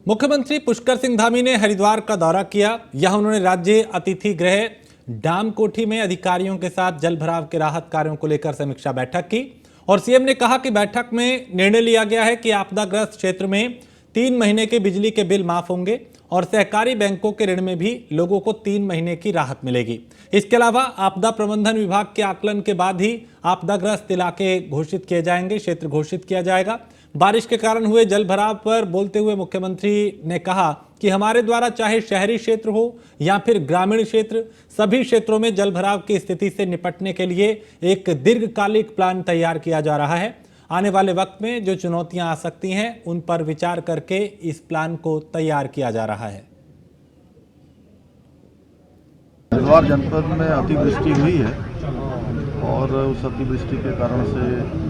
मुख्यमंत्री पुष्कर सिंह धामी ने हरिद्वार का दौरा किया। यहां उन्होंने राज्य अतिथि गृह डाम कोठी में अधिकारियों के साथ जल भराव के राहत कार्यों को लेकर समीक्षा बैठक की और सीएम ने कहा कि बैठक में निर्णय लिया गया है कि आपदाग्रस्त क्षेत्र में 3 महीने के बिजली के बिल माफ होंगे और सहकारी बैंकों के ऋण में भी लोगों को 3 महीने की राहत मिलेगी। इसके अलावा आपदा प्रबंधन विभाग के आकलन के बाद ही आपदाग्रस्त इलाके घोषित किए जाएंगे, क्षेत्र घोषित किया जाएगा। बारिश के कारण हुए जल भराव पर बोलते हुए मुख्यमंत्री ने कहा कि हमारे द्वारा चाहे शहरी क्षेत्र हो या फिर ग्रामीण क्षेत्र, सभी क्षेत्रों में जल भराव की स्थिति से निपटने के लिए एक दीर्घकालिक प्लान तैयार किया जा रहा है। आने वाले वक्त में जो चुनौतियां आ सकती हैं उन पर विचार करके इस प्लान को तैयार किया जा रहा है। हरिद्वार जनपद में अतिवृष्टि हुई है और उस अतिवृष्टि के कारण से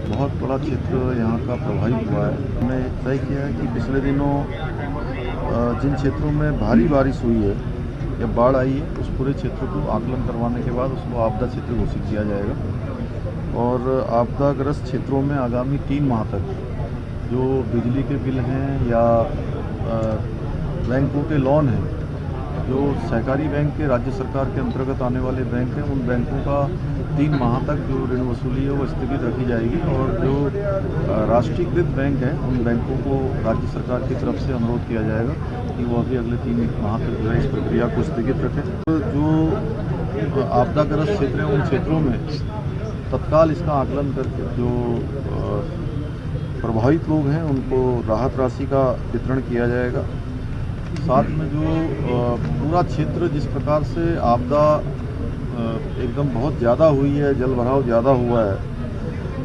बहुत बड़ा क्षेत्र यहाँ का प्रभावित हुआ है। हमने तय किया है कि पिछले दिनों जिन क्षेत्रों में भारी बारिश हुई है या बाढ़ आई है उस पूरे क्षेत्र को आकलन करवाने के बाद उसको आपदा क्षेत्र घोषित किया जाएगा और आपदाग्रस्त क्षेत्रों में आगामी 3 माह तक जो बिजली के बिल हैं या बैंकों के लोन हैं, जो सहकारी बैंक के राज्य सरकार के अंतर्गत आने वाले बैंक हैं, उन बैंकों का 3 माह तक जो ऋण वसूली है वो स्थगित रखी जाएगी और जो राष्ट्रीयकृत बैंक हैं उन बैंकों को राज्य सरकार की तरफ से अनुरोध किया जाएगा कि वो अभी अगले 3 माह तक जो है इस प्रक्रिया को स्थगित रखें। तो जो आपदाग्रस्त क्षेत्र हैं उन क्षेत्रों में तत्काल इसका आकलन करके जो प्रभावित लोग हैं उनको राहत राशि का वितरण किया जाएगा। साथ में जो पूरा क्षेत्र जिस प्रकार से आपदा एकदम बहुत ज़्यादा हुई है, जल भराव ज़्यादा हुआ है,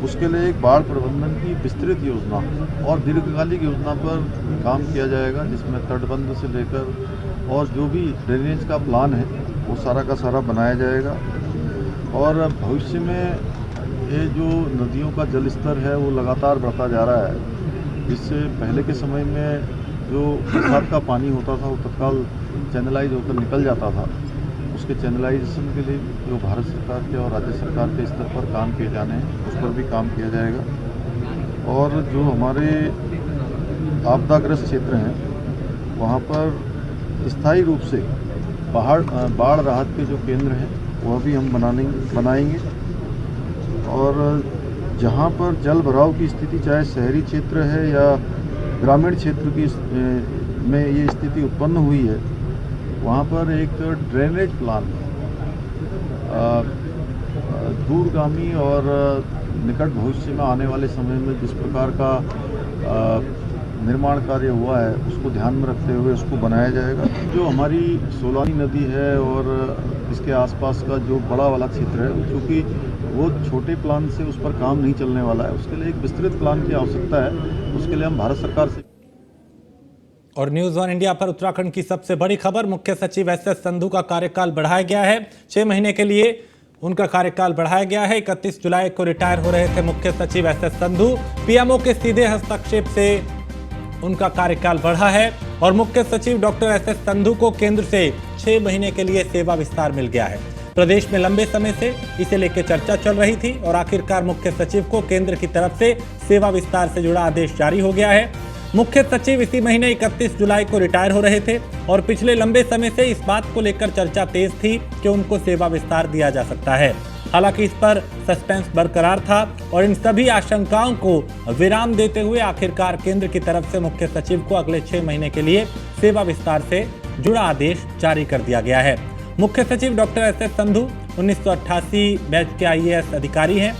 उसके लिए एक बाढ़ प्रबंधन की विस्तृत योजना और दीर्घकालिक योजना पर काम किया जाएगा, जिसमें तटबंध से लेकर और जो भी ड्रेनेज का प्लान है वो सारा का सारा बनाया जाएगा। और भविष्य में ये जो नदियों का जल स्तर है वो लगातार बढ़ता जा रहा है। इससे पहले के समय में जो बरसात का पानी होता था वो तत्काल चैनलाइज होकर निकल जाता था। उसके चैनलाइजेशन के लिए जो भारत सरकार के और राज्य सरकार के स्तर पर काम किए जाने हैं उस पर भी काम किया जाएगा। और जो हमारे आपदाग्रस्त क्षेत्र हैं वहाँ पर स्थायी रूप से बाढ़ राहत के जो केंद्र हैं वह भी हम बनाएंगे और जहाँ पर जल भराव की स्थिति चाहे शहरी क्षेत्र है या ग्रामीण क्षेत्र की में ये स्थिति उत्पन्न हुई है वहाँ पर एक ड्रेनेज प्लान दूरगामी और निकट भविष्य में आने वाले समय में जिस प्रकार का निर्माण कार्य हुआ है उसको ध्यान में रखते हुए उसको बनाया जाएगा। जो हमारी सोलानी नदी है और इसके आसपास का जो बड़ा वाला क्षेत्र है, क्योंकि वो छोटे प्लान से उस पर काम नहीं चलने वाला है, उसके लिए एक विस्तृत प्लान की आवश्यकता है। उसके लिए हम भारत सरकार से और न्यूज़ वन इंडिया पर उत्तराखंड की सबसे बड़ी खबर, मुख्य सचिव एसएस संधू का कार्यकाल बढ़ाया गया है। 6 महीने के लिए उनका कार्यकाल बढ़ाया गया है। 31 जुलाई को रिटायर हो रहे थे मुख्य सचिव एसएस संधू। पीएमओ के सीधे हस्तक्षेप से उनका कार्यकाल बढ़ा है और मुख्य सचिव डॉक्टर एसएस संधू को केंद्र से 6 महीने के लिए सेवा विस्तार मिल गया है। प्रदेश में लंबे समय से इसे लेकर चर्चा चल रही थी और आखिरकार मुख्य सचिव को केंद्र की तरफ से सेवा विस्तार से जुड़ा आदेश जारी हो गया है। मुख्य सचिव इसी महीने 31 जुलाई को रिटायर हो रहे थे और पिछले लंबे समय से इस बात को लेकर चर्चा तेज थी कि उनको सेवा विस्तार दिया जा सकता है। हालांकि इस पर सस्पेंस बरकरार था और इन सभी आशंकाओं को विराम देते हुए आखिरकार केंद्र की तरफ से मुख्य सचिव को अगले 6 महीने के लिए सेवा विस्तार से जुड़ा आदेश जारी कर दिया गया है। मुख्य सचिव डॉक्टर एसएस संधू 1988 बैच के आईएएस अधिकारी हैं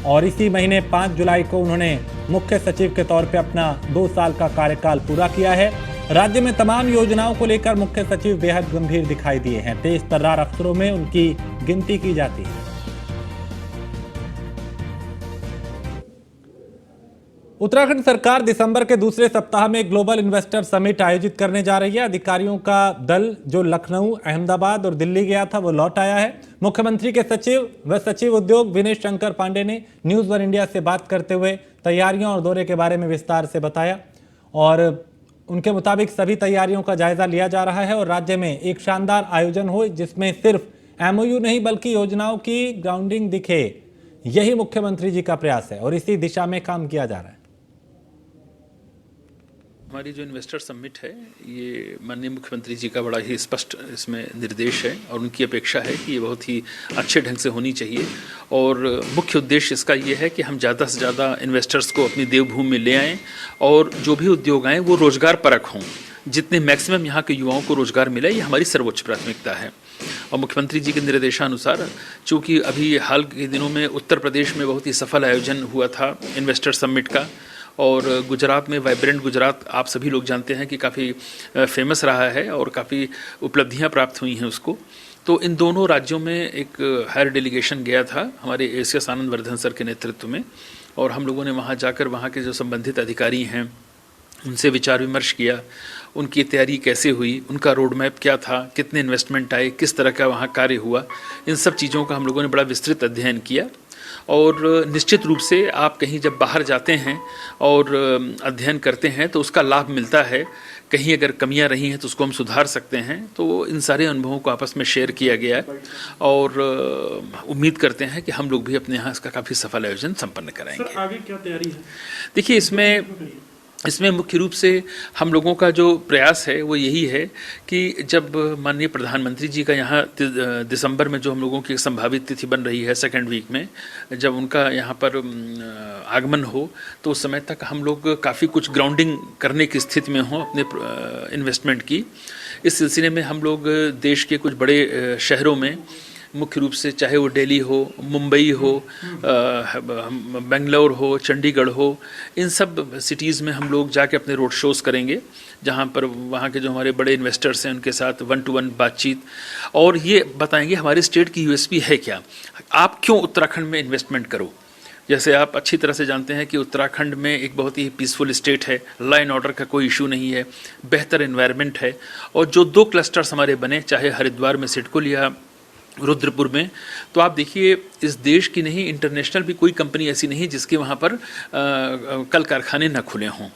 और इसी महीने 5 जुलाई को उन्होंने मुख्य सचिव के तौर पे अपना 2 साल का कार्यकाल पूरा किया है। राज्य में तमाम योजनाओं को लेकर मुख्य सचिव बेहद गंभीर दिखाई दिए हैं। तेज तर्रार अफसरों में उनकी गिनती की जाती है। उत्तराखंड सरकार दिसंबर के दूसरे सप्ताह में ग्लोबल इन्वेस्टर समिट आयोजित करने जा रही है। अधिकारियों का दल जो लखनऊ, अहमदाबाद और दिल्ली गया था वो लौट आया है। मुख्यमंत्री के सचिव व सचिव उद्योग विनेश शंकर पांडे ने न्यूज़ वन इंडिया से बात करते हुए तैयारियों और दौरे के बारे में विस्तार से बताया और उनके मुताबिक सभी तैयारियों का जायजा लिया जा रहा है और राज्य में एक शानदार आयोजन हो जिसमें सिर्फ एमओयू नहीं बल्कि योजनाओं की ग्राउंडिंग दिखे। यही मुख्यमंत्री जी का प्रयास है और इसी दिशा में काम किया जा रहा है। हमारी जो इन्वेस्टर समिट है ये माननीय मुख्यमंत्री जी का बड़ा ही स्पष्ट इसमें निर्देश है और उनकी अपेक्षा है कि ये बहुत ही अच्छे ढंग से होनी चाहिए और मुख्य उद्देश्य इसका ये है कि हम ज़्यादा से ज़्यादा इन्वेस्टर्स को अपनी देवभूमि में ले आएँ और जो भी उद्योग आएँ वो रोज़गार परक हों, जितने मैक्सिमम यहाँ के युवाओं को रोज़गार मिले, ये हमारी सर्वोच्च प्राथमिकता है। और मुख्यमंत्री जी के निर्देशानुसार चूँकि अभी हाल के दिनों में उत्तर प्रदेश में बहुत ही सफल आयोजन हुआ था इन्वेस्टर समिट का और गुजरात में वाइब्रेंट गुजरात आप सभी लोग जानते हैं कि काफ़ी फेमस रहा है और काफ़ी उपलब्धियां प्राप्त हुई हैं उसको। तो इन दोनों राज्यों में एक हायर डेलीगेशन गया था हमारे एसीएस आनंद वर्धन सर के नेतृत्व में और हम लोगों ने वहां जाकर वहां के जो संबंधित अधिकारी हैं उनसे विचार विमर्श किया, उनकी तैयारी कैसे हुई, उनका रोड मैप क्या था, कितने इन्वेस्टमेंट आए, किस तरह का वहाँ कार्य हुआ, इन सब चीज़ों का हम लोगों ने बड़ा विस्तृत अध्ययन किया। और निश्चित रूप से आप कहीं जब बाहर जाते हैं और अध्ययन करते हैं तो उसका लाभ मिलता है, कहीं अगर कमियां रही हैं तो उसको हम सुधार सकते हैं। तो इन सारे अनुभवों को आपस में शेयर किया गया है और उम्मीद करते हैं कि हम लोग भी अपने यहाँ इसका काफ़ी सफल आयोजन संपन्न कराएंगे। सर आगे क्या तैयारी है? देखिए इसमें मुख्य रूप से हम लोगों का जो प्रयास है वो यही है कि जब माननीय प्रधानमंत्री जी का यहाँ दिसंबर में जो हम लोगों की संभावित तिथि बन रही है सेकेंड वीक में, जब उनका यहाँ पर आगमन हो तो उस समय तक हम लोग काफ़ी कुछ ग्राउंडिंग करने की स्थिति में हों अपने इन्वेस्टमेंट की। इस सिलसिले में हम लोग देश के कुछ बड़े शहरों में मुख्य रूप से चाहे वो दिल्ली हो, मुंबई हो, बेंगलोर हो, चंडीगढ़ हो, इन सब सिटीज़ में हम लोग जाके अपने रोड शोज़ करेंगे जहाँ पर वहाँ के जो हमारे बड़े इन्वेस्टर्स हैं उनके साथ 1-to-1 बातचीत और ये बताएंगे हमारे स्टेट की यूएसपी है क्या, आप क्यों उत्तराखंड में इन्वेस्टमेंट करो। जैसे आप अच्छी तरह से जानते हैं कि उत्तराखंड में एक बहुत ही पीसफुल स्टेट है, लॉ एंड ऑर्डर का कोई इशू नहीं है, बेहतर एनवायरनमेंट है और जो 2 क्लस्टर्स हमारे बने, चाहे हरिद्वार में सिडकुल या रुद्रपुर में, तो आप देखिए इस देश की नहीं इंटरनेशनल भी कोई कंपनी ऐसी नहीं जिसके वहाँ पर कल कारखाने न खुले हों।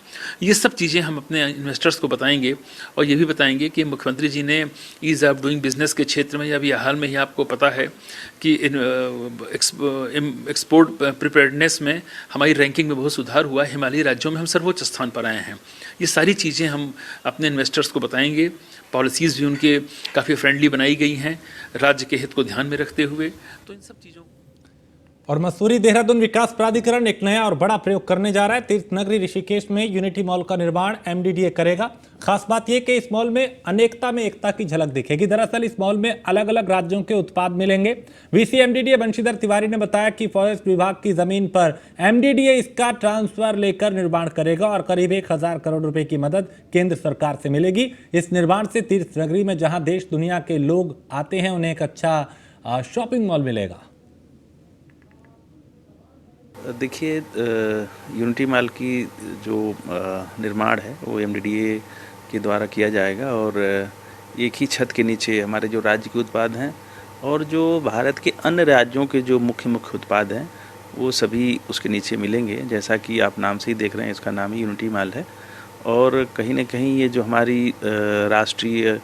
ये सब चीज़ें हम अपने इन्वेस्टर्स को बताएंगे और ये भी बताएंगे कि मुख्यमंत्री जी ने ईज़ ऑफ डूइंग बिजनेस के क्षेत्र में अभी हाल में ही आपको पता है कि एक्सपोर्ट प्रिपेयर्डनेस में हमारी रैंकिंग में बहुत सुधार हुआ, हिमालयी राज्यों में हम सर्वोच्च स्थान पर आए हैं। ये सारी चीज़ें हम अपने इन्वेस्टर्स को बताएंगे। पॉलिसीज़ भी उनके काफ़ी फ्रेंडली बनाई गई हैं राज्य के हित को ध्यान में रखते हुए, तो इन सब चीज़ों। और मसूरी देहरादून विकास प्राधिकरण एक नया और बड़ा प्रयोग करने जा रहा है। तीर्थ नगरी ऋषिकेश में यूनिटी मॉल का निर्माण एमडीडीए करेगा। खास बात यह कि इस मॉल में अनेकता में एकता की झलक दिखेगी। दरअसल इस मॉल में अलग अलग राज्यों के उत्पाद मिलेंगे। वीसी एमडीडीए बंशीधर तिवारी ने बताया कि फॉरेस्ट विभाग की जमीन पर एमडीडीए इसका ट्रांसफर लेकर निर्माण करेगा और करीब 1000 करोड़ रुपए की मदद केंद्र सरकार से मिलेगी। इस निर्माण से तीर्थ नगरी में जहां देश दुनिया के लोग आते हैं उन्हें एक अच्छा शॉपिंग मॉल मिलेगा। देखिए यूनिटी मॉल की जो निर्माण है वो एमडीडीए के द्वारा किया जाएगा और एक ही छत के नीचे हमारे जो राज्य के उत्पाद हैं और जो भारत के अन्य राज्यों के जो मुख्य उत्पाद हैं वो सभी उसके नीचे मिलेंगे। जैसा कि आप नाम से ही देख रहे हैं, इसका नाम ही यूनिटी मॉल है और कहीं ना कहीं ये जो हमारी राष्ट्रीय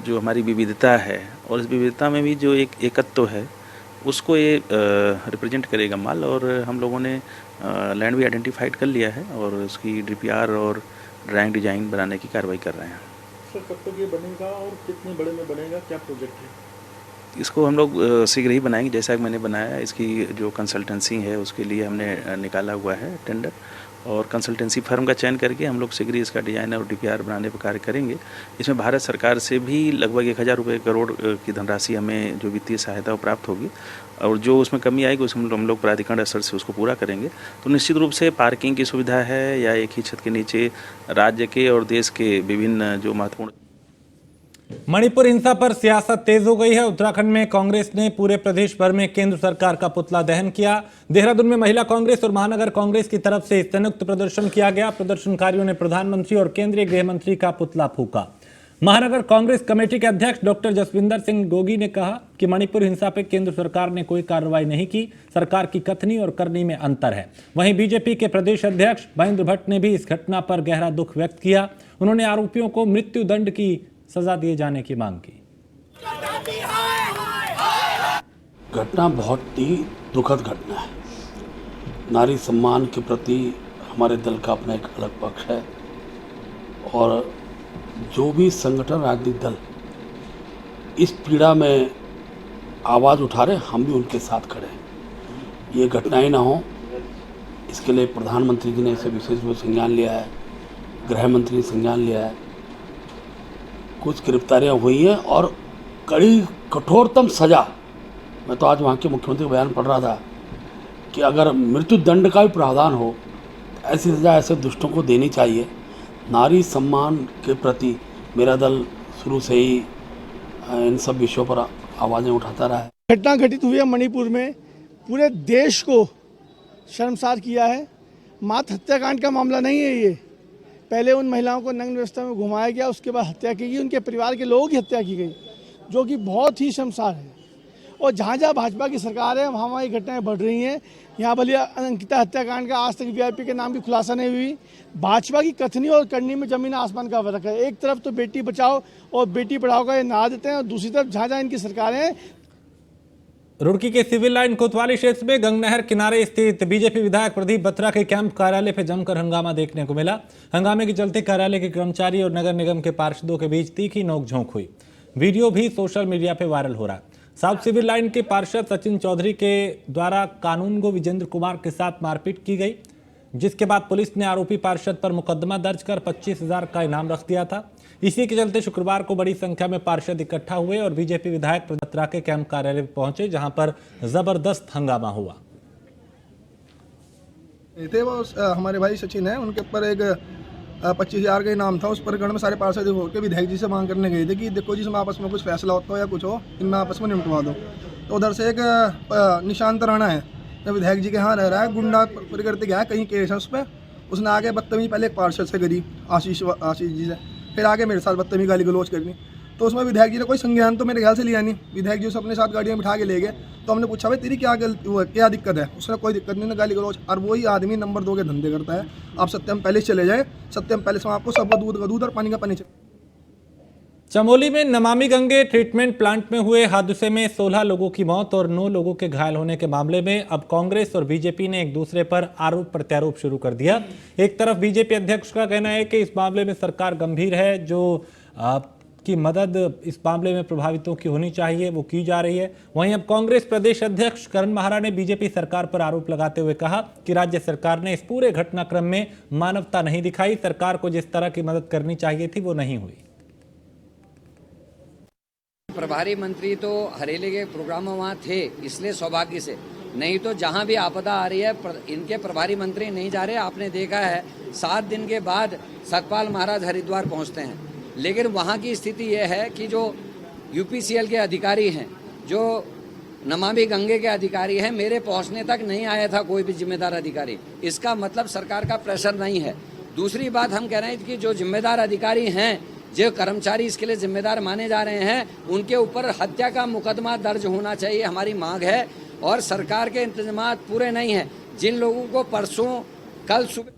जो हमारी विविधता है और इस विविधता में भी जो एक एकत्व है उसको ये रिप्रेजेंट करेगा माल। और हम लोगों ने लैंड भी आइडेंटिफाइड कर लिया है और उसकी डीपीआर और ड्राइंग डिजाइन बनाने की कार्रवाई कर रहे हैं। सर कब तक ये बनेगा और कितने बड़े में बनेगा, क्या प्रोजेक्ट है? इसको हम लोग शीघ्र ही बनाएंगे। जैसा कि मैंने बनाया, इसकी जो कंसल्टेंसी है उसके लिए हमने निकाला हुआ है टेंडर और कंसल्टेंसी फर्म का चयन करके हम लोग शीघ्र ही इसका डिजाइन और डीपीआर बनाने पर कार्य करेंगे। इसमें भारत सरकार से भी लगभग 1000 करोड़ की धनराशि हमें जो वित्तीय सहायता वो प्राप्त होगी और जो उसमें कमी आएगी उसमें हम लोग प्राधिकरण स्तर से उसको पूरा करेंगे। तो निश्चित रूप से पार्किंग की सुविधा है या एक ही छत के नीचे राज्य के और देश के विभिन्न जो महत्वपूर्ण। मणिपुर हिंसा पर सियासत तेज हो गई है। उत्तराखंड में कांग्रेस ने पूरे प्रदेश भर में केंद्र सरकार का पुतला दहन किया। देहरादून में महिला कांग्रेस और महानगर कांग्रेस की तरफ से संयुक्त प्रदर्शन किया गया। प्रदर्शनकारियों ने प्रधानमंत्री और केंद्रीय गृह मंत्री का पुतला फूंका। महानगर कांग्रेस कमेटी के अध्यक्ष डॉक्टर जसविंदर सिंह गोगी ने कहा कि मणिपुर हिंसा पर केंद्र सरकार ने कोई कार्रवाई नहीं की, सरकार की कथनी और करनी में अंतर है। वहीं बीजेपी के प्रदेश अध्यक्ष महेंद्र भट्ट ने भी इस घटना पर गहरा दुख व्यक्त किया। उन्होंने आरोपियों को मृत्यु दंड की सजा दिए जाने की मांग की। घटना बहुत ही दुखद घटना है। नारी सम्मान के प्रति हमारे दल का अपना एक अलग पक्ष है और जो भी संगठन राजनीतिक दल इस पीड़ा में आवाज़ उठा रहे, हम भी उनके साथ खड़े हैं। ये घटनाएं ना हो, इसके लिए प्रधानमंत्री जी ने इसे विशेष रूप से संज्ञान लिया है, गृह मंत्री ने संज्ञान लिया है। कुछ गिरफ्तारियां हुई हैं और कड़ी कठोरतम सज़ा, मैं तो आज वहाँ के मुख्यमंत्री का बयान पढ़ रहा था कि अगर मृत्यु दंड का भी प्रावधान हो, ऐसी सज़ा ऐसे दुष्टों को देनी चाहिए। नारी सम्मान के प्रति मेरा दल शुरू से ही इन सब विषयों पर आवाज़ें उठाता रहा है। घटना घटित हुई है मणिपुर में, पूरे देश को शर्मसार किया है। मात्र हत्याकांड का मामला नहीं है ये। पहले उन महिलाओं को नग्न अवस्था में घुमाया गया, उसके बाद हत्या की गई, उनके परिवार के लोगों की हत्या की गई, जो कि बहुत ही शर्मसार है। और जहाँ जहाँ भाजपा की सरकार है वहाँ ये घटनाएं बढ़ रही हैं। यहाँ भले अंकिता हत्याकांड का आज तक वीआईपी के नाम की खुलासा नहीं हुई। भाजपा की कथनी और करनी में जमीन आसमान का फर्क है। एक तरफ तो बेटी बचाओ और बेटी पढ़ाओ का ये नारा देते हैं, और दूसरी तरफ जहाँ जहाँ इनकी सरकारें हैं। रुड़की के सिविल लाइन कोतवाली क्षेत्र में गंग नहर किनारे स्थित बीजेपी विधायक प्रदीप बत्रा के कैंप कार्यालय पर जमकर हंगामा देखने को मिला। हंगामे के चलते कार्यालय के कर्मचारी और नगर निगम के पार्षदों के बीच तीखी नोकझोंक हुई। वीडियो भी सोशल मीडिया पर वायरल हो रहा है। साउथ सिविल लाइन के पार्षद सचिन चौधरी के द्वारा कानूनगो विजेंद्र कुमार के साथ मारपीट की गई, जिसके बाद पुलिस ने आरोपी पार्षद पर मुकदमा दर्ज कर 25,000 का इनाम रख दिया था। इसी के चलते शुक्रवार को बड़ी संख्या में पार्षद इकट्ठा हुए और बीजेपी विधायक बत्रा के कैंप कार्यालय पहुंचे, जहां पर जबरदस्त हंगामा हुआ। थे वो हमारे भाई सचिन है, उनके ऊपर एक 25,000 का इनाम था। उस पर गण में सारे पार्षद होकर विधायक जी से मांग करने गए थे कि देखो जी, इसमें आपस में कुछ फैसला होता हो या कुछ हो, इनमें आपस में निपटवा दो। तो उधर से एक निशांत राणा है, जो विधायक जी के यहाँ रह रहा है, गुंडा प्रकृति गया, कहीं केस है उस पर। उसने आगे बदतमीजी पहले एक पार्षद से करी, आशीष जी से, फिर आगे मेरे साथ बदतमीजी गाली गलौज करनी। तो उसमें विधायक जी ने कोई संज्ञान तो मेरे ख्याल से लिया नहीं। विधायक जी उसे अपने साथ गाड़ी में बिठा के ले गए। तो हमने पूछा, भाई तेरी क्या क्या दिक्कत है? उसने कोई दिक्कत नहीं, गाली गलौज। और वही आदमी नंबर 2 के धंधे करता है। आप सत्यम पैलेस चले जाए, सत्यम पैलेस में आपको सब दूध का दूध और पानी का पानी चाहिए। चमोली में नमामि गंगे ट्रीटमेंट प्लांट में हुए हादसे में 16 लोगों की मौत और 9 लोगों के घायल होने के मामले में अब कांग्रेस और बीजेपी ने एक दूसरे पर आरोप प्रत्यारोप शुरू कर दिया। एक तरफ बीजेपी अध्यक्ष का कहना है कि इस मामले में सरकार गंभीर है, जो की मदद इस मामले में प्रभावितों की होनी चाहिए वो की जा रही है। वहीं अब कांग्रेस प्रदेश अध्यक्ष करण महारा ने बीजेपी सरकार पर आरोप लगाते हुए कहा कि राज्य सरकार ने इस पूरे घटनाक्रम में मानवता नहीं दिखाई। सरकार को जिस तरह की मदद करनी चाहिए थी वो नहीं हुई। प्रभारी मंत्री तो हरेले के प्रोग्राम में वहाँ थे, इसलिए सौभाग्य से, नहीं तो जहाँ भी आपदा आ रही है इनके प्रभारी मंत्री नहीं जा रहे। आपने देखा है 7 दिन के बाद सतपाल महाराज हरिद्वार पहुँचते हैं, लेकिन वहाँ की स्थिति यह है कि जो यूपीसीएल के अधिकारी हैं, जो नमामि गंगे के अधिकारी हैं, मेरे पहुँचने तक नहीं आया था कोई भी जिम्मेदार अधिकारी। इसका मतलब सरकार का प्रेशर नहीं है। दूसरी बात हम कह रहे हैं कि जो जिम्मेदार अधिकारी हैं, जो कर्मचारी इसके लिए जिम्मेदार माने जा रहे हैं, उनके ऊपर हत्या का मुकदमा दर्ज होना चाहिए, हमारी मांग है। और सरकार के इंतजामात पूरे नहीं हैं। जिन लोगों को परसों कल सुबह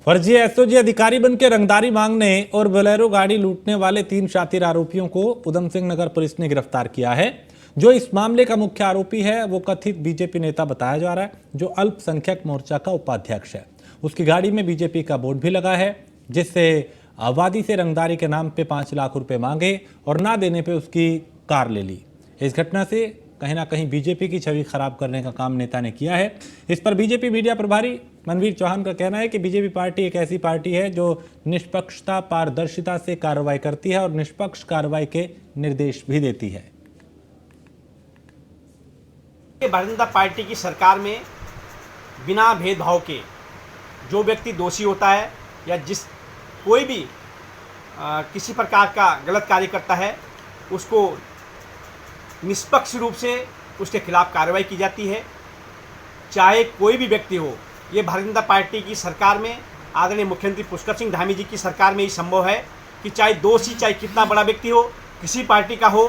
फर्जी एसओजी अधिकारी बनकर रंगदारी मांगने और बोलेरो गाड़ी लूटने वाले 3 शातिर आरोपियों को उधम सिंह नगर पुलिस ने गिरफ्तार किया है। जो इस मामले का मुख्य आरोपी है वो कथित बीजेपी नेता बताया जा रहा है, जो अल्पसंख्यक मोर्चा का उपाध्यक्ष है। उसकी गाड़ी में बीजेपी का बोर्ड भी लगा है, जिससे आबादी से रंगदारी के नाम पे 5 लाख रुपए मांगे और ना देने पे उसकी कार ले ली। इस घटना से कहीं ना कहीं बीजेपी की छवि खराब करने का काम नेता ने किया है। इस पर बीजेपी मीडिया प्रभारी मनवीर चौहान का कहना है कि बीजेपी पार्टी एक ऐसी पार्टी है जो निष्पक्षता, पारदर्शिता से कार्रवाई करती है और निष्पक्ष कार्रवाई के निर्देश भी देती है। भारतीय जनता पार्टी की सरकार में बिना भेदभाव के जो व्यक्ति दोषी होता है या जिस कोई भी किसी प्रकार का गलत कार्य करता है, उसको निष्पक्ष रूप से उसके खिलाफ कार्रवाई की जाती है, चाहे कोई भी व्यक्ति हो। ये भारतीय जनता पार्टी की सरकार में, आदरणीय मुख्यमंत्री पुष्कर सिंह धामी जी की सरकार में ही संभव है कि चाहे दोषी, चाहे कितना बड़ा व्यक्ति हो, किसी पार्टी का हो,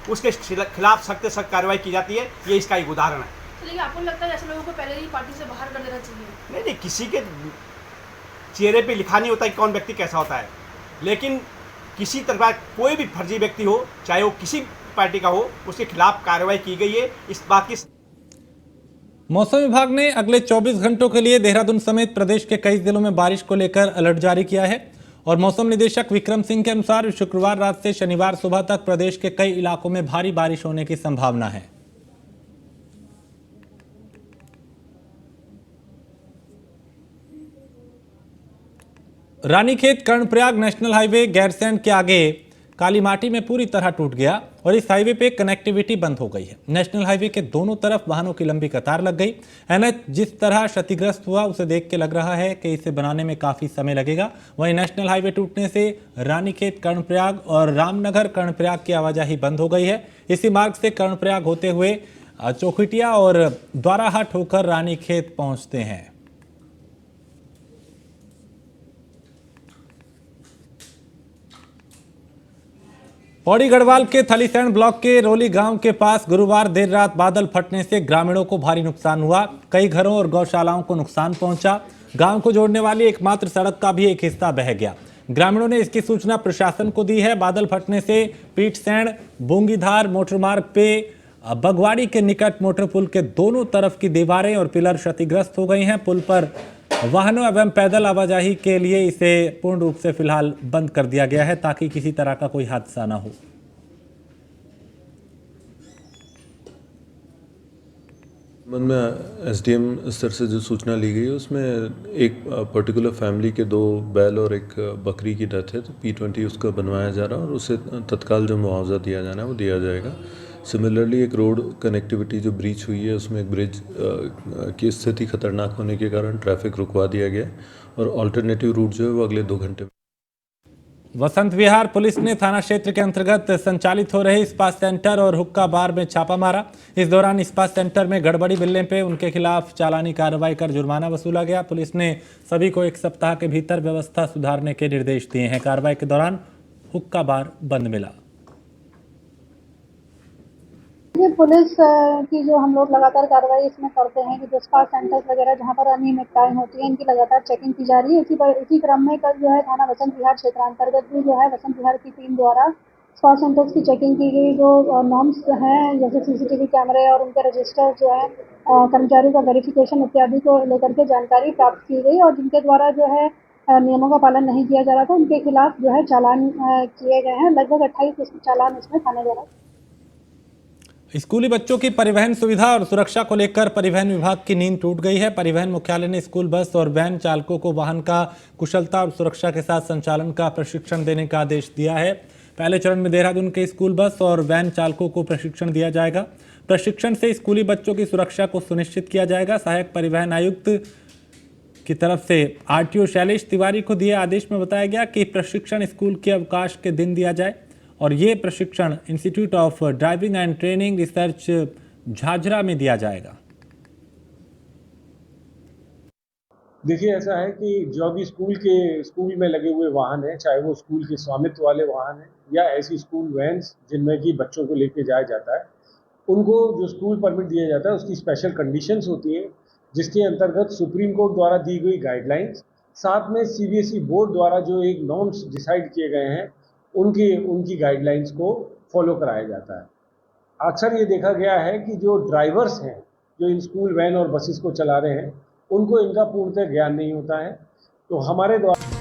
उसके खिलाफ सख्त से सख्त कार्रवाई की जाती है। ये इसका एक उदाहरण है। तो लेकिन आपको लगता है ऐसे लोगों को पहले ही पार्टी से बाहर कर देना चाहिए? नहीं, किसी के चेहरे पे लिखा नहीं होता कि कौन व्यक्ति कैसा होता है, लेकिन किसी तरह कोई भी फर्जी व्यक्ति हो, चाहे वो किसी पार्टी का हो, उसके खिलाफ कार्रवाई की गई है। इस बात की मौसम विभाग ने अगले 24 घंटों के लिए देहरादून समेत प्रदेश के कई जिलों में बारिश को लेकर अलर्ट जारी किया है। और मौसम निदेशक विक्रम सिंह के अनुसार शुक्रवार रात से शनिवार सुबह तक प्रदेश के कई इलाकों में भारी बारिश होने की संभावना है। रानीखेत कर्णप्रयाग नेशनल हाईवे गैरसैंण के आगे काली माटी में पूरी तरह टूट गया और इस हाईवे पे कनेक्टिविटी बंद हो गई है। नेशनल हाईवे के दोनों तरफ वाहनों की लंबी कतार लग गई। एनएच जिस तरह क्षतिग्रस्त हुआ उसे देख के लग रहा है कि इसे बनाने में काफी समय लगेगा। वहीं नेशनल हाईवे टूटने से रानीखेत कर्णप्रयाग और रामनगर कर्णप्रयाग की आवाजाही बंद हो गई है। इसी मार्ग से कर्णप्रयाग होते हुए चौखुटिया और द्वाराहाट होकर रानीखेत पहुंचते हैं। पौड़ी गढ़वाल के थलीसैंण ब्लॉक के रोली गांव के पास गुरुवार देर रात बादल फटने से ग्रामीणों को भारी नुकसान हुआ। कई घरों और गौशालाओं को नुकसान पहुंचा। गांव को जोड़ने वाली एकमात्र सड़क का भी एक हिस्सा बह गया। ग्रामीणों ने इसकी सूचना प्रशासन को दी है। बादल फटने से पीठसैंण बूंगीधार मोटरमार्ग पे बगवाड़ी के निकट मोटर पुल के दोनों तरफ की दीवारें और पिलर क्षतिग्रस्त हो गई हैं। पुल पर वाहनों एवं पैदल आवाजाही के लिए इसे पूर्ण रूप से फिलहाल बंद कर दिया गया है ताकि किसी तरह का कोई हादसा ना हो। संबंध में एसडीएम स्तर से जो सूचना ली गई है उसमें एक पर्टिकुलर फैमिली के 2 बैल और एक बकरी की डेथ है, तो P20 उसका बनवाया जा रहा है और उसे तत्काल जो मुआवजा दिया जाना है वो दिया जाएगा। सिमिलरली एक रोड कनेक्टिविटी जो ब्रीच हुई है उसमें एक ब्रिज की स्थिति खतरनाक होने के कारण ट्रैफिक रुकवा दिया गया और ऑल्टरनेटिव रूट जो है वो अगले 2 घंटे में। वसंत विहार पुलिस ने थाना क्षेत्र के अंतर्गत संचालित हो रहे स्पा सेंटर और हुक्का बार में छापा मारा। इस दौरान स्पा सेंटर में गड़बड़ी मिलने पे उनके खिलाफ चालानी कार्रवाई कर जुर्माना वसूला गया। पुलिस ने सभी को 1 सप्ताह के भीतर व्यवस्था सुधारने के निर्देश दिए हैं। कार्रवाई के दौरान हुक्का बार बंद मिला। ये पुलिस की जो हम लोग लगातार कार्रवाई इसमें करते हैं कि जो स्पा सेंटर्स वगैरह जहाँ पर अनियमितताएं होती हैं इनकी लगातार चेकिंग की जा रही है। इसी क्रम में कल जो है थाना वसंत विहार क्षेत्रांतर्गत भी जो है वसंत विहार की टीम द्वारा स्पा सेंटर्स की चेकिंग की गई। जो नॉर्म्स हैं जैसे सीसीटीवी कैमरे और उनके रजिस्टर जो है कर्मचारियों का वेरिफिकेशन इत्यादि को लेकर के जानकारी प्राप्त की गई और जिनके द्वारा जो है नियमों का पालन नहीं किया जा रहा था उनके खिलाफ जो है चालान किए गए हैं। लगभग 28 चालान इसमें थाने द्वारा। स्कूली बच्चों की परिवहन सुविधा और सुरक्षा को लेकर परिवहन विभाग की नींद टूट गई है। परिवहन मुख्यालय ने स्कूल बस और वैन चालकों को वाहन का कुशलता और सुरक्षा के साथ संचालन का प्रशिक्षण देने का आदेश दिया है। पहले चरण में देहरादून के स्कूल बस और वैन चालकों को प्रशिक्षण दिया जाएगा। प्रशिक्षण से स्कूली बच्चों की सुरक्षा को सुनिश्चित किया जाएगा। सहायक परिवहन आयुक्त की तरफ से आरटीओ शैलेश तिवारी को दिए आदेश में बताया गया कि प्रशिक्षण स्कूल के अवकाश के दिन दिया जाए और ये प्रशिक्षण institute of driving and training research Jhajhra में दिया जाएगा। देखिए ऐसा है कि जो भी स्कूल में लगे हुए वाहन हैं, चाहे वो स्कूल के स्वामित्व वाले वाहन हैं या ऐसी स्कूल वैन्स जिनमें कि बच्चों को लेके जाया जाता है, उनको जो स्कूल परमिट दिया जाता है उसकी स्पेशल कंडीशंस होती है जिसके अंतर्गत सुप्रीम कोर्ट द्वारा दी गई गाइडलाइंस, साथ में सीबीएसई बोर्ड द्वारा जो एक नॉर्म्स डिसाइड किए गए हैं उनकी गाइडलाइंस को फॉलो कराया जाता है। अक्सर ये देखा गया है कि जो ड्राइवर्स हैं जो इन स्कूल वैन और बसेस को चला रहे हैं उनको इनका पूर्णतः ज्ञान नहीं होता है, तो हमारे द्वारा